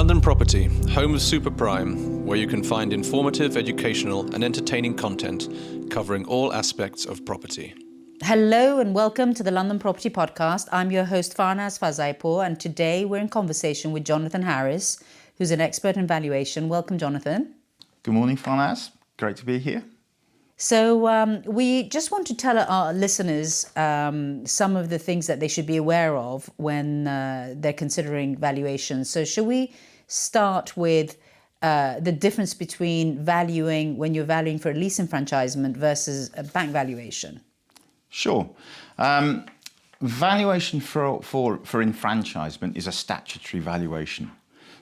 London Property, home of Super Prime, where you can find informative, educational and entertaining content covering all aspects of property. Hello and welcome to the London Property Podcast. I'm your host Farnaz Fazaipour, and today we're in conversation with Jonathan Harris, who's an expert in valuation. Welcome, Jonathan. Good morning, Farnaz. Great to be here. So we just want to tell our listeners some of the things that they should be aware of when they're considering valuations. So should we start with the difference between valuing when you're valuing for a lease enfranchisement versus a bank valuation? Sure. Valuation for enfranchisement is a statutory valuation.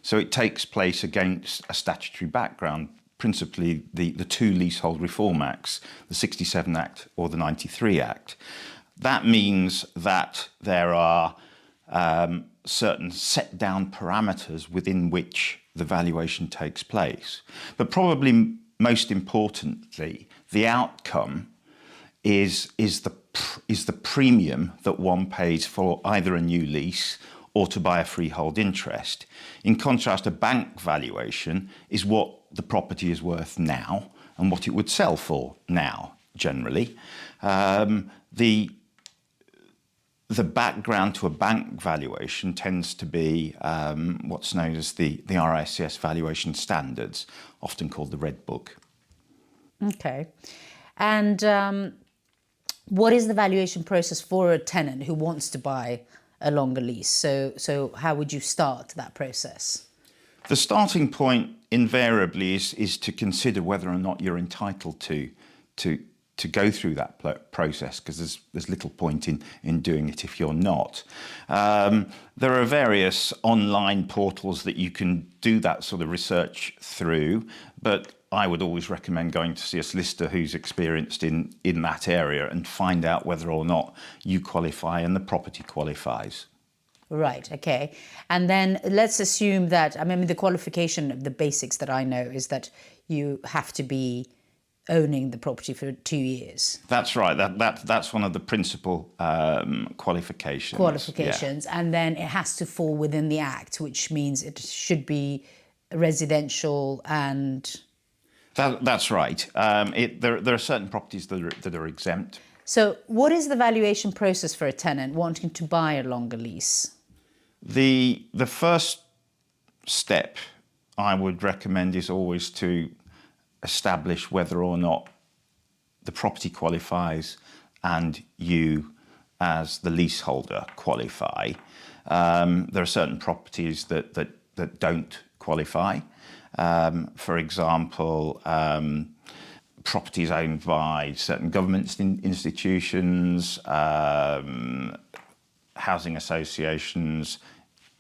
So it takes place against a statutory background, principally the two Leasehold Reform Acts, the 67 Act or the 93 Act. That means that there are certain set down parameters within which the valuation takes place. But probably most importantly, the outcome is the premium that one pays for either a new lease or to buy a freehold interest. In contrast, a bank valuation is what the property is worth now and what it would sell for now, generally. The background to a bank valuation tends to be what's known as the RICS valuation standards, often called the Red Book. Okay. And what is the valuation process for a tenant who wants to buy a longer lease? So how would you start that process? The starting point invariably is to consider whether or not you're entitled to go through that process, because there's little point in doing it if you're not. There are various online portals that you can do that sort of research through, but I would always recommend going to see a solicitor who's experienced in that area and find out whether or not you qualify and the property qualifies. Right, okay. And then let's assume that, the qualification of the basics that I know is that you have to be owning the property for 2 years. That's right. That's one of the principal qualifications. Yeah. And then it has to fall within the Act, which means it should be residential and... That's right. There are certain properties that are exempt. So what is the valuation process for a tenant wanting to buy a longer lease? The first step I would recommend is always to establish whether or not the property qualifies and you as the leaseholder qualify. There are certain properties that don't qualify. For example, properties owned by certain government institutions, housing associations,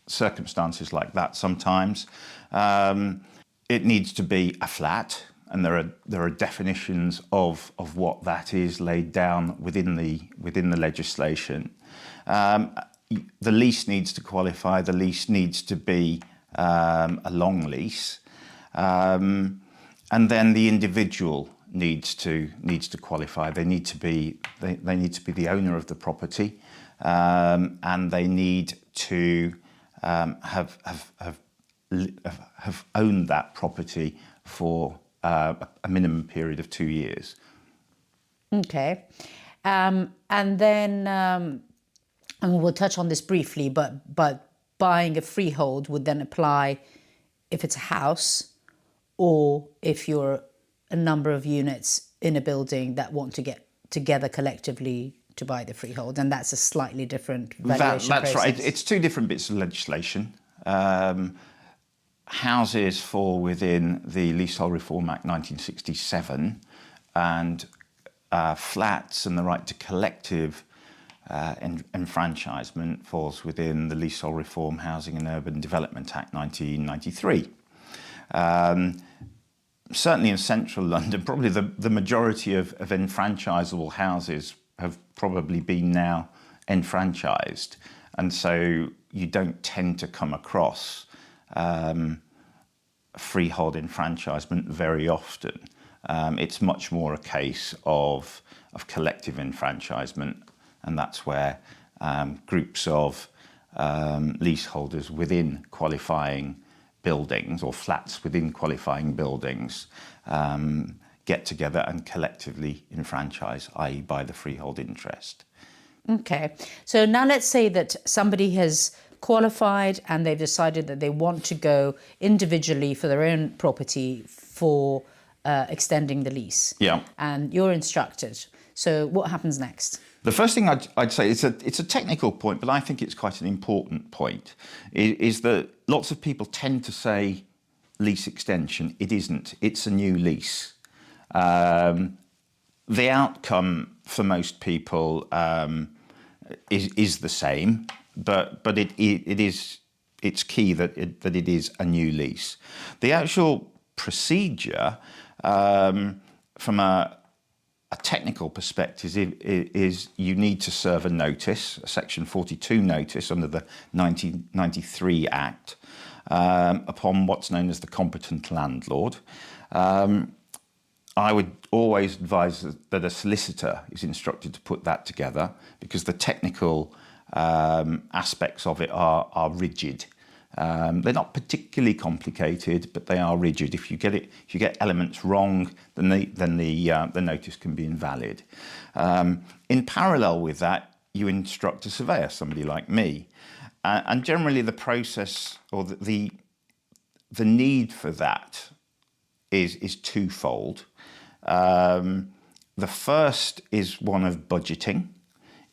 circumstances like that sometimes. It needs to be a flat, and there are definitions of what that is laid down within the legislation. The lease needs to qualify. The lease needs to be a long lease. And then the individual needs to qualify. They need to be the owner of the property, and they need to have owned that property for a minimum period of 2 years. Okay, and then and we'll touch on this briefly, but buying a freehold would then apply if it's a house, or if you're a number of units in a building that want to get together collectively to buy the freehold, and that's a slightly different valuation That's process. right. It's two different bits of legislation. Houses fall within the Leasehold Reform Act 1967, and flats and the right to collective enfranchisement falls within the Leasehold Reform Housing and Urban Development Act 1993. Certainly in central London, probably the majority of enfranchisable houses have probably been now enfranchised, and so you don't tend to come across freehold enfranchisement very often. It's much more a case of collective enfranchisement, and that's where groups of leaseholders within qualifying buildings or flats within qualifying buildings get together and collectively enfranchise, i.e. buy the freehold interest. Okay, so now let's say that somebody has qualified and they've decided that they want to go individually for their own property for extending the lease. Yeah. And you're instructed. So what happens next? The first thing I'd say, it's a technical point, but I think it's quite an important point, is that lots of people tend to say lease extension. It isn't. It's a new lease. The outcome for most people is the same, but it's key that it is a new lease. The actual procedure from a technical perspective is you need to serve a notice, a Section 42 notice under the 1993 Act, upon what's known as the competent landlord. I would always advise that a solicitor is instructed to put that together, because the technical aspects of it are rigid. They're not particularly complicated, but they are rigid. If you get elements wrong, then the notice can be invalid. In parallel with that, you instruct a surveyor, somebody like me, and generally the process or the need for that is twofold. The first is one of budgeting,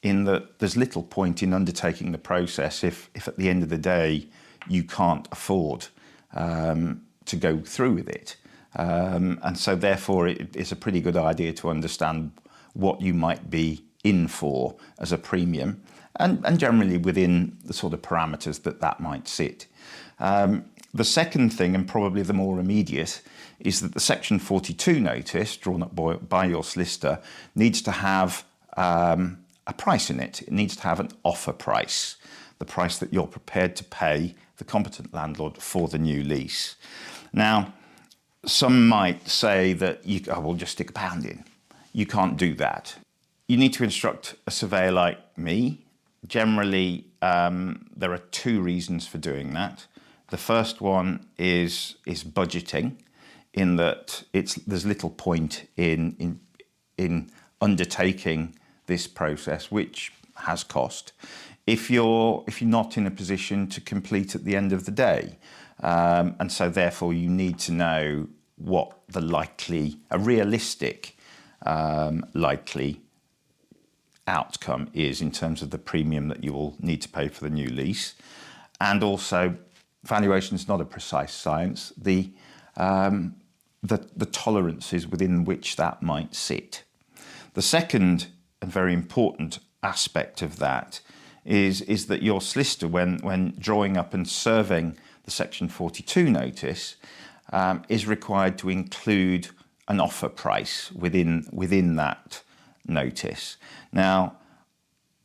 in that there's little point in undertaking the process if at the end of the day you can't afford to go through with it. And so therefore it's a pretty good idea to understand what you might be in for as a premium, and generally within the sort of parameters that might sit. The second thing, and probably the more immediate, is that the Section 42 notice drawn up by your solicitor needs to have a price in it. It needs to have an offer price, the price that you're prepared to pay the competent landlord for the new lease. Now, some might say that we'll just stick £1 in. You can't do that. You need to instruct a surveyor like me. Generally, there are two reasons for doing that. The first one is budgeting, in that there's little point in undertaking this process, which has cost, if you're not in a position to complete at the end of the day. And so therefore you need to know what a realistic likely outcome is in terms of the premium that you will need to pay for the new lease. And also, valuation is not a precise science. The tolerances within which that might sit. The second and very important aspect of that is that your solicitor, when drawing up and serving the Section 42 notice, is required to include an offer price within that notice. Now,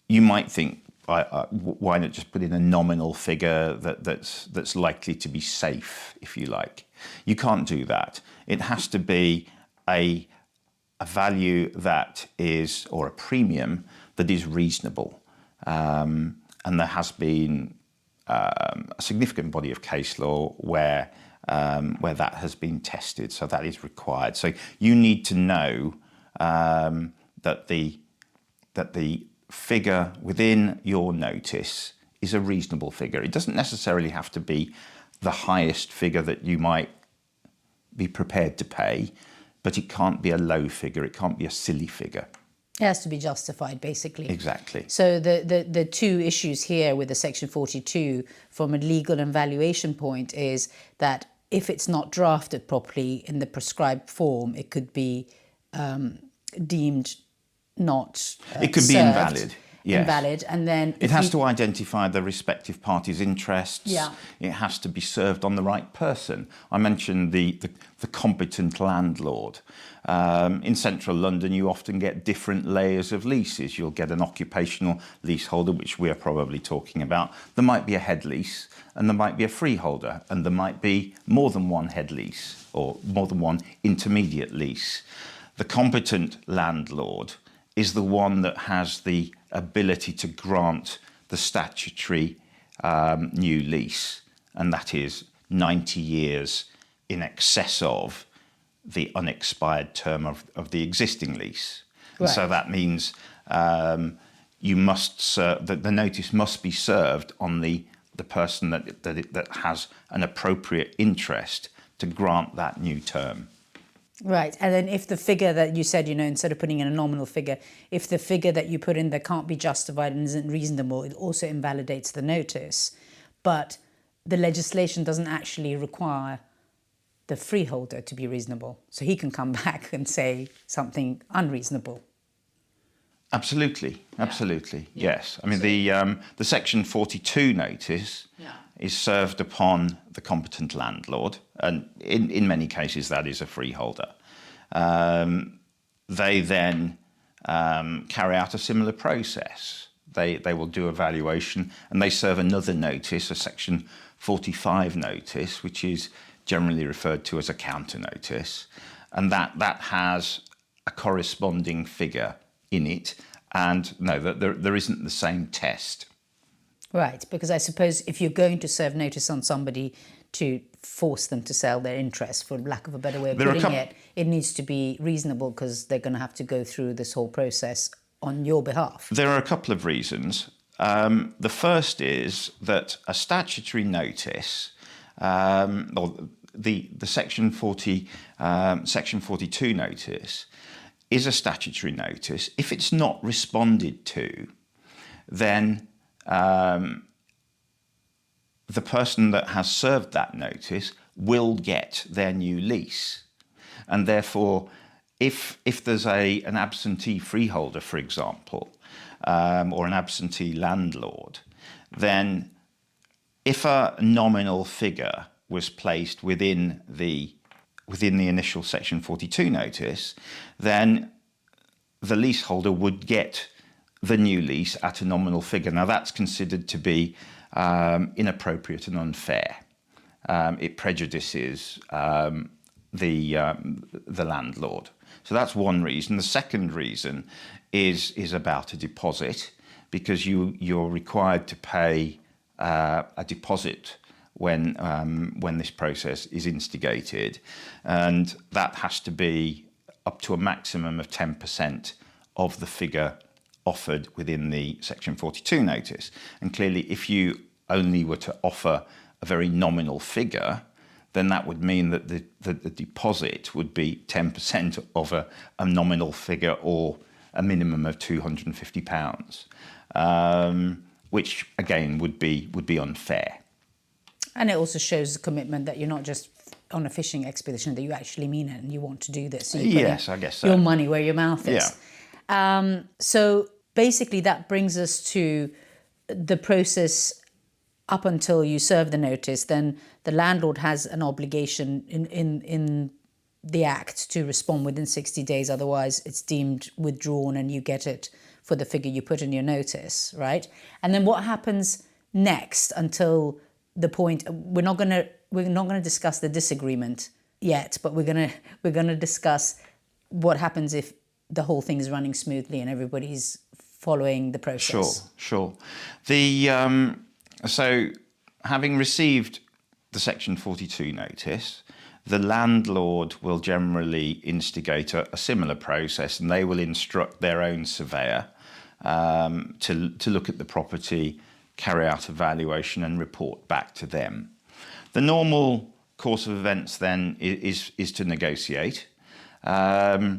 you might think, why not just put in a nominal figure that's likely to be safe, if you like? You can't do that. It has to be a value that is, or a premium that is reasonable. And there has been a significant body of case law where that has been tested, so that is required. So you need to know that the figure within your notice is a reasonable figure. It doesn't necessarily have to be the highest figure that you might be prepared to pay, but it can't be a low figure. It can't be a silly figure. It has to be justified, basically. Exactly. So the two issues here with the Section 42 from a legal and valuation point is that if it's not drafted properly in the prescribed form, it could be deemed not it could be served, invalid. Yes. Invalid, and then it has to identify the respective parties' interests. Yeah. It has to be served on the right person. I mentioned the competent landlord. In central London, you often get different layers of leases. You'll get an occupational leaseholder, which we're probably talking about. There might be a head lease, and there might be a freeholder, and there might be more than one head lease or more than one intermediate lease. The competent landlord is the one that has the ability to grant the statutory new lease, and that is 90 years in excess of the unexpired term of the existing lease. And so that means you must serve, the notice must be served on the person that has an appropriate interest to grant that new term. Right. And then if the figure that you said, instead of putting in a nominal figure, if the figure that you put in there can't be justified and isn't reasonable, it also invalidates the notice. But the legislation doesn't actually require the freeholder to be reasonable. So he can come back and say something unreasonable. Absolutely, yes. I mean, the Section 42 notice is served upon the competent landlord, and in many cases that is a freeholder. They then carry out a similar process. They will do a valuation, and they serve another notice, a Section 45 notice, which is generally referred to as a counter notice, and that has a corresponding figure in it, and no, there isn't the same test. Right, because I suppose if you're going to serve notice on somebody to force them to sell their interest, for lack of a better way of putting it, it needs to be reasonable because they're going to have to go through this whole process on your behalf. There are a couple of reasons. The first is that a statutory notice, or the Section 42 notice, is a statutory notice. If it's not responded to, then the person that has served that notice will get their new lease. And therefore, if there's an absentee freeholder, for example, or an absentee landlord, then if a nominal figure was placed within the initial Section 42 notice, then the leaseholder would get the new lease at a nominal figure. Now, that's considered to be inappropriate and unfair. It prejudices the landlord. So that's one reason. The second reason is about a deposit, because you're required to pay a deposit when this process is instigated, and that has to be up to a maximum of 10% of the figure offered within the Section 42 notice. And clearly, if you only were to offer a very nominal figure, then that would mean that the deposit would be 10% of a nominal figure, or a minimum of £250, which again would be unfair. And it also shows the commitment that you're not just on a fishing expedition, that you actually mean it and you want to do this. So yes, I guess so. Your money where your mouth is. Yeah. So basically that brings us to the process up until you serve the notice. Then the landlord has an obligation in the Act to respond within 60 days. Otherwise, it's deemed withdrawn and you get it for the figure you put in your notice, right? And then what happens next until the point? We're not going to discuss the disagreement yet, but we're going to discuss what happens if the whole thing is running smoothly and everybody's following the process. Sure. So having received the Section 42 notice, the landlord will generally instigate a similar process, and they will instruct their own surveyor to look at the property, carry out a valuation and report back to them. The normal course of events then is to negotiate. Those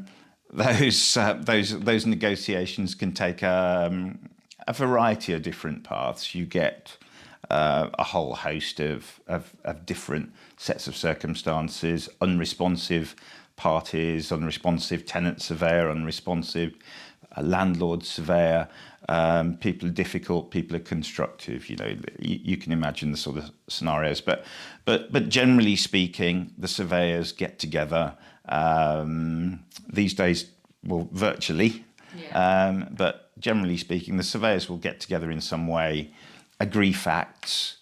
negotiations can take a variety of different paths. You get a whole host of different sets of circumstances: unresponsive parties, unresponsive tenant surveyor, unresponsive landlord surveyor. People are difficult, people are constructive. You can imagine the sort of scenarios. But generally speaking, the surveyors get together these days, well, virtually. Yeah. But generally speaking, the surveyors will get together in some way, agree facts,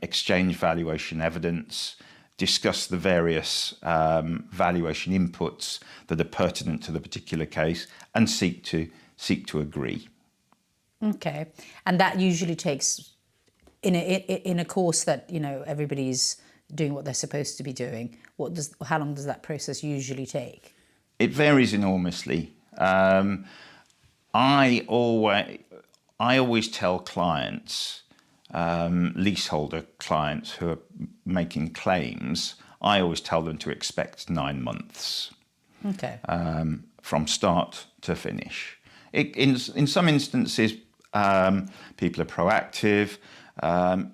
exchange valuation evidence, discuss the various valuation inputs that are pertinent to the particular case, and seek to agree. Okay, and that usually takes in a course that, you know, everybody's doing what they're supposed to be doing, how long does that process usually take? It varies enormously. I always tell clients, leaseholder clients who are making claims, I always tell them to expect 9 months. Okay. From start to finish. In some instances, people are proactive.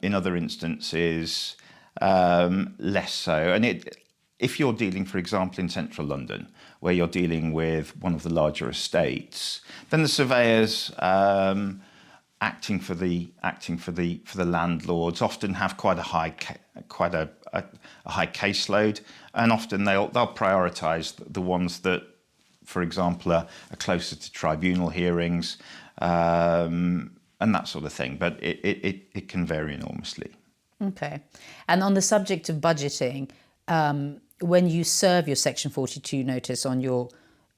In other instances, less so. And if you're dealing, for example, in central London, where you're dealing with one of the larger estates, then the surveyors acting for the landlords often have quite a high caseload, and often they'll prioritise the ones that, for example, are closer to tribunal hearings and that sort of thing. But it can vary enormously. Okay. And on the subject of budgeting, when you serve your Section 42 notice on your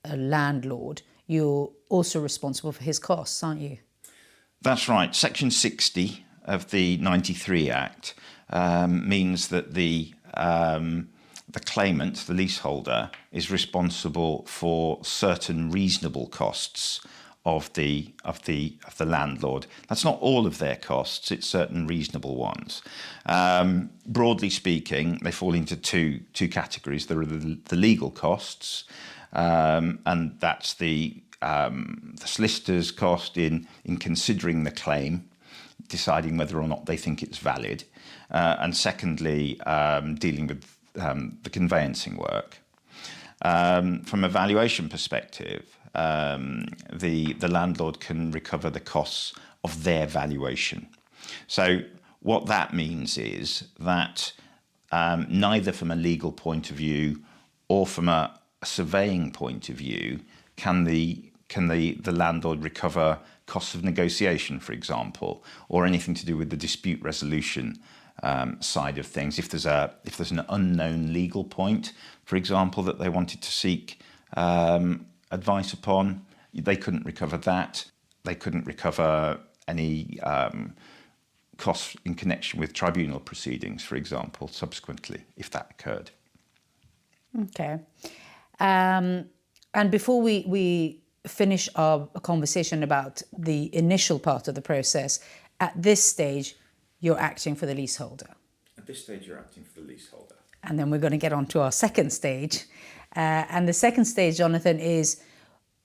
landlord, you're also responsible for his costs, aren't you? That's right. Section 60 of the 93 Act means that the claimant, the leaseholder, is responsible for certain reasonable costs of the landlord. That's not all of their costs; it's certain reasonable ones. Broadly speaking, they fall into two categories. There are the legal costs, and that's the solicitor's cost in considering the claim, deciding whether or not they think it's valid, and secondly, dealing with the conveyancing work. From a valuation perspective, the landlord can recover the costs of their valuation. So what that means is that neither from a legal point of view or from a surveying point of view can the landlord recover costs of negotiation, for example, or anything to do with the dispute resolution side of things. If there's an unknown legal point, for example, that they wanted to seek advice upon, they couldn't recover that. They couldn't recover any costs in connection with tribunal proceedings, for example, subsequently, if that occurred. Okay. And before we finish our conversation about the initial part of the process, at this stage, you're acting for the leaseholder. At this stage, you're acting for the leaseholder. And then we're going to get on to our second stage. And the second stage, Jonathan, is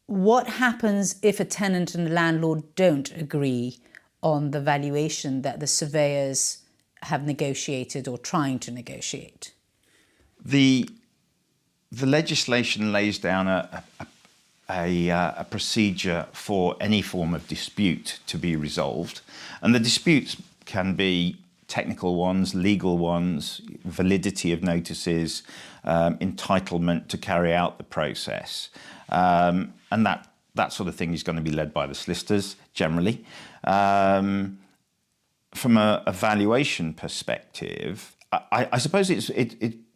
what happens if a tenant and a landlord don't agree on the valuation that the surveyors have negotiated or trying to negotiate? The legislation lays down a procedure for any form of dispute to be resolved, and the disputes can be technical ones, legal ones, validity of notices, entitlement to carry out the process, and that sort of thing is going to be led by the solicitors generally. From a valuation perspective, I suppose it's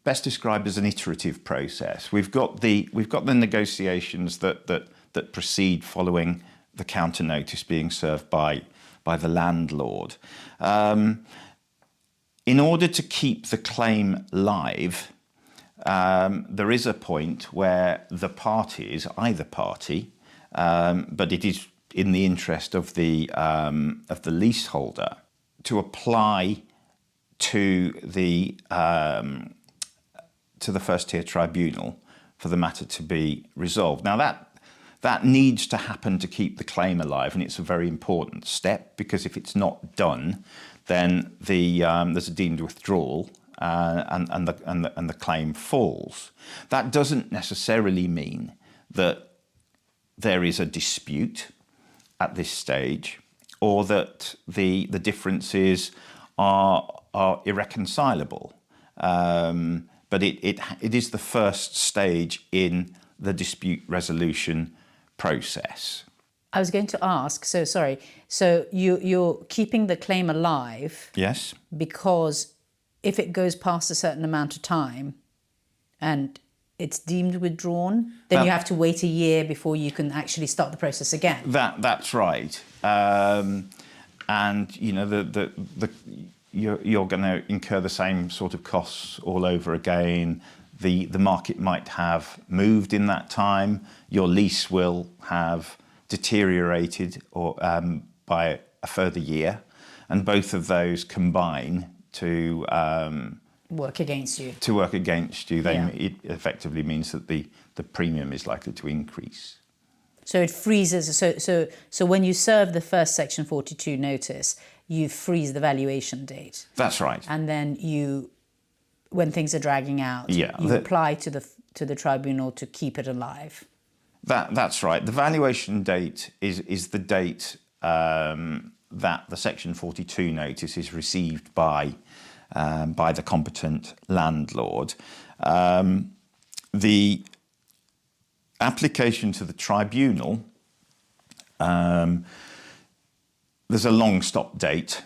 best described as an iterative process. We've got the negotiations that proceed following the counter notice being served by the landlord. In order to keep the claim live, there is a point where the parties, either party, but it is in the interest of the leaseholder to apply to the first tier tribunal for the matter to be resolved. Now that needs to happen to keep the claim alive, and it's a very important step, because if it's not done, then there's a deemed withdrawal and the claim falls. That doesn't necessarily mean that there is a dispute at this stage, or that the differences are irreconcilable. But it is the first stage in the dispute resolution process. I was going to ask, so you're keeping the claim alive? Yes. Because if it goes past a certain amount of time and it's deemed withdrawn, then you have to wait a year before you can actually start the process again. That's right. and you're going to incur the same sort of costs all over again. The market might have moved in that time. Your lease will have deteriorated or by a further year, and both of those combine to work against you. Then it effectively means that the premium is likely to increase. So it freezes. So when you serve the first Section 42 notice, you freeze the valuation date. That's right. And then when things are dragging out, you apply to the tribunal to keep it alive. That's right. The valuation date is the date that the Section 42 notice is received by the competent landlord. The application to the tribunal, there's a long stop date,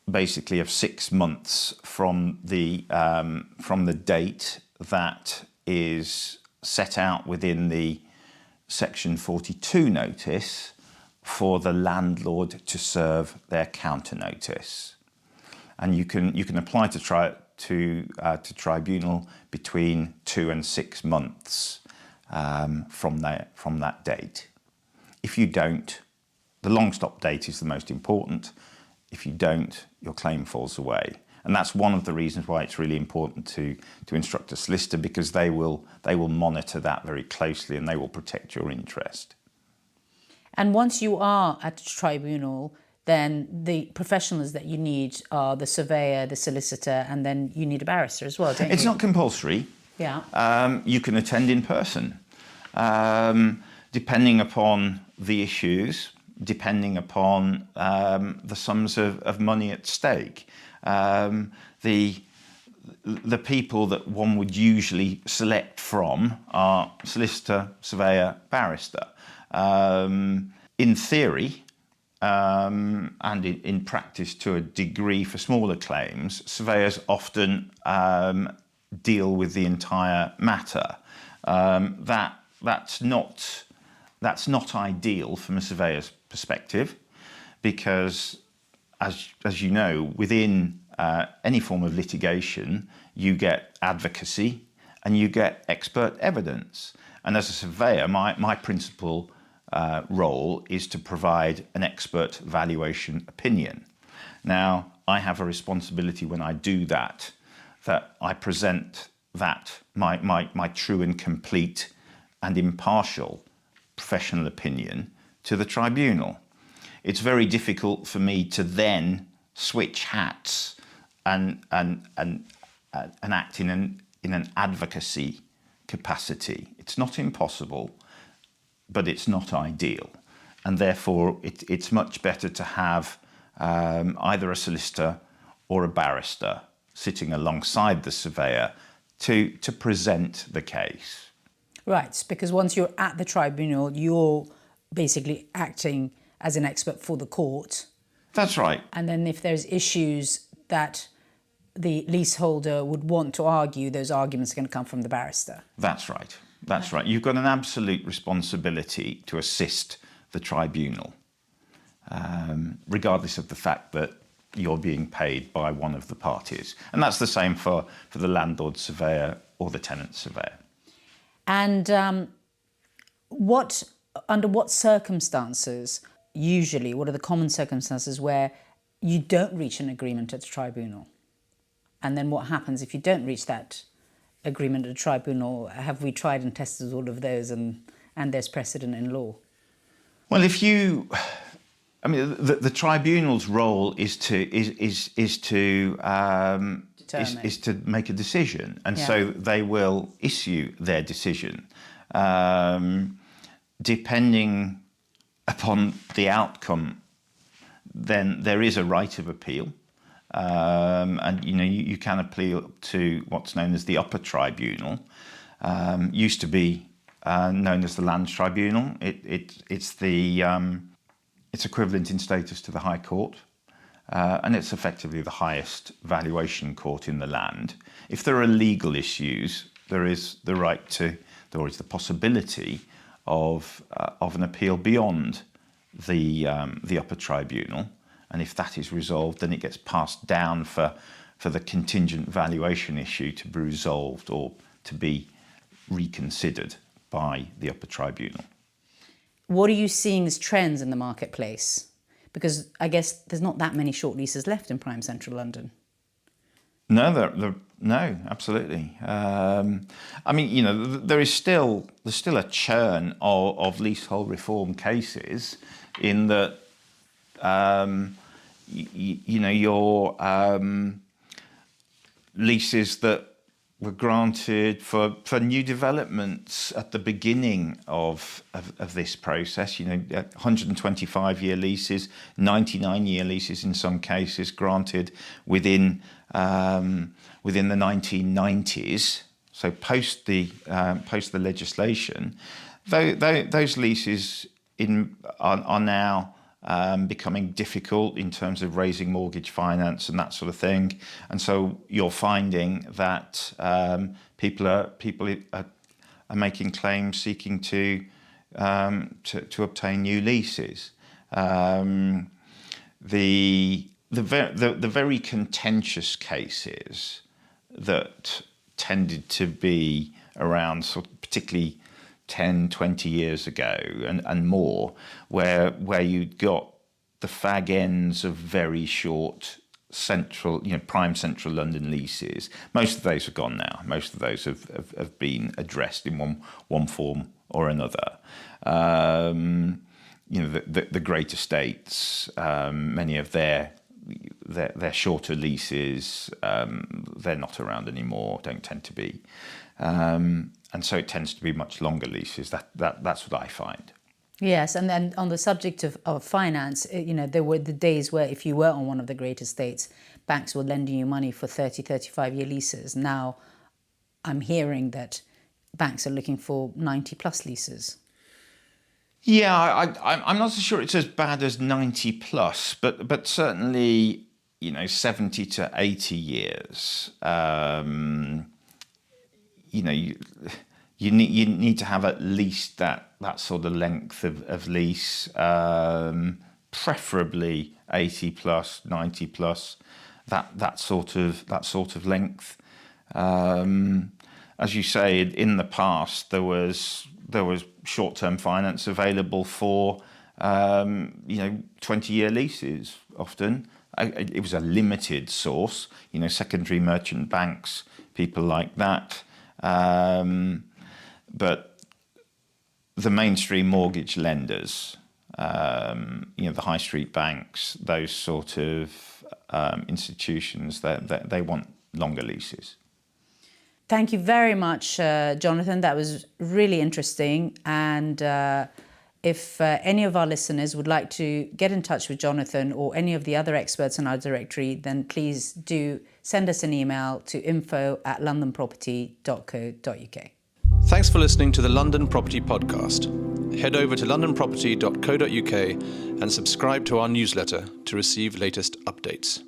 basically of 6 months from the date that is set out within the Section 42 notice for the landlord to serve their counter notice, and you can apply to tribunal between 2 and 6 months from that date. If you don't, the long stop date is the most important. If you don't, your claim falls away. And that's one of the reasons why it's really important to instruct a solicitor, because they will monitor that very closely and they will protect your interest. And once you are at the tribunal, then the professionals that you need are the surveyor, the solicitor, and then you need a barrister as well, don't you? It's not compulsory. Yeah. You can attend in person, depending upon the issues, depending upon the sums of money at stake. The people that one would usually select from are solicitor, surveyor, barrister. In theory, and in practice to a degree for smaller claims, surveyors often deal with the entire matter. That's not ideal from a surveyor's perspective, because as you know, within any form of litigation, you get advocacy and you get expert evidence. And as a surveyor, my principal role is to provide an expert valuation opinion. Now, I have a responsibility when I do that I present that my true and complete and impartial professional opinion to the tribunal. It's very difficult for me to then switch hats and act in an advocacy capacity. It's not impossible, but it's not ideal, and therefore it's much better to have either a solicitor or a barrister sitting alongside the surveyor to present the case. Right, because once you're at the tribunal, you're basically acting as an expert for the court. That's right. And then if there's issues that the leaseholder would want to argue, those arguments are going to come from the barrister. That's right. That's right. You've got an absolute responsibility to assist the tribunal, regardless of the fact that you're being paid by one of the parties. And that's the same for the landlord surveyor or the tenant surveyor. And under what circumstances, usually, what are the common circumstances where you don't reach an agreement at the tribunal? And then what happens if you don't reach that agreement at the tribunal? Have we tried and tested all of those, and there's precedent in law? Well, the tribunal's role is to make a decision, and so they will issue their decision. Depending upon the outcome, then there is a right of appeal, and you can appeal to what's known as the upper tribunal. Used to be known as the Lands Tribunal. It's equivalent in status to the High Court, and it's effectively the highest valuation court in the land. If there are legal issues, there is the right to, there is the possibility of an appeal beyond the upper tribunal, and if that is resolved, then it gets passed down for the contingent valuation issue to be resolved or to be reconsidered by the upper tribunal. What are you seeing as trends in the marketplace? Because I guess there's not that many short leases left in prime central London. No, no, absolutely. I mean, you know, there's still a churn of leasehold reform cases, in that you know, your leases that were granted for new developments at the beginning of this process, you know, 125-year leases, 99-year leases in some cases, granted within the 1990s. So post the legislation, those leases are now becoming difficult in terms of raising mortgage finance and that sort of thing, and so you're finding that people are making claims seeking to obtain new leases. The very contentious cases that tended to be around, sort of particularly 10, 20 years ago and more, where you'd got the fag ends of very short central, you know, prime central London leases. Most of those are gone now. Most of those have been addressed in one form or another. You know, the great estates, many of their shorter leases, they're not around anymore, don't tend to be. And so it tends to be much longer leases. That's what I find. Yes, and then on the subject of finance, you know, there were the days where if you were on one of the great estates, banks were lending you money for 30, 35-year leases. Now I'm hearing that banks are looking for 90-plus leases. Yeah, I'm not so sure it's as bad as 90-plus, but certainly, you know, 70 to 80 years. You know, you need to have at least that sort of length of lease, preferably 80 plus, 90 plus, that sort of length. As you say, in the past there was short-term finance available for 20-year leases. Often it was a limited source, you know, secondary merchant banks, people like that. But the mainstream mortgage lenders, the high street banks, those sort of institutions, they want longer leases. Thank you very much, Jonathan. That was really interesting. And if any of our listeners would like to get in touch with Jonathan or any of the other experts in our directory, then please do send us an email to info@londonproperty.co.uk. Thanks for listening to the London Property Podcast. Head over to londonproperty.co.uk and subscribe to our newsletter to receive latest updates.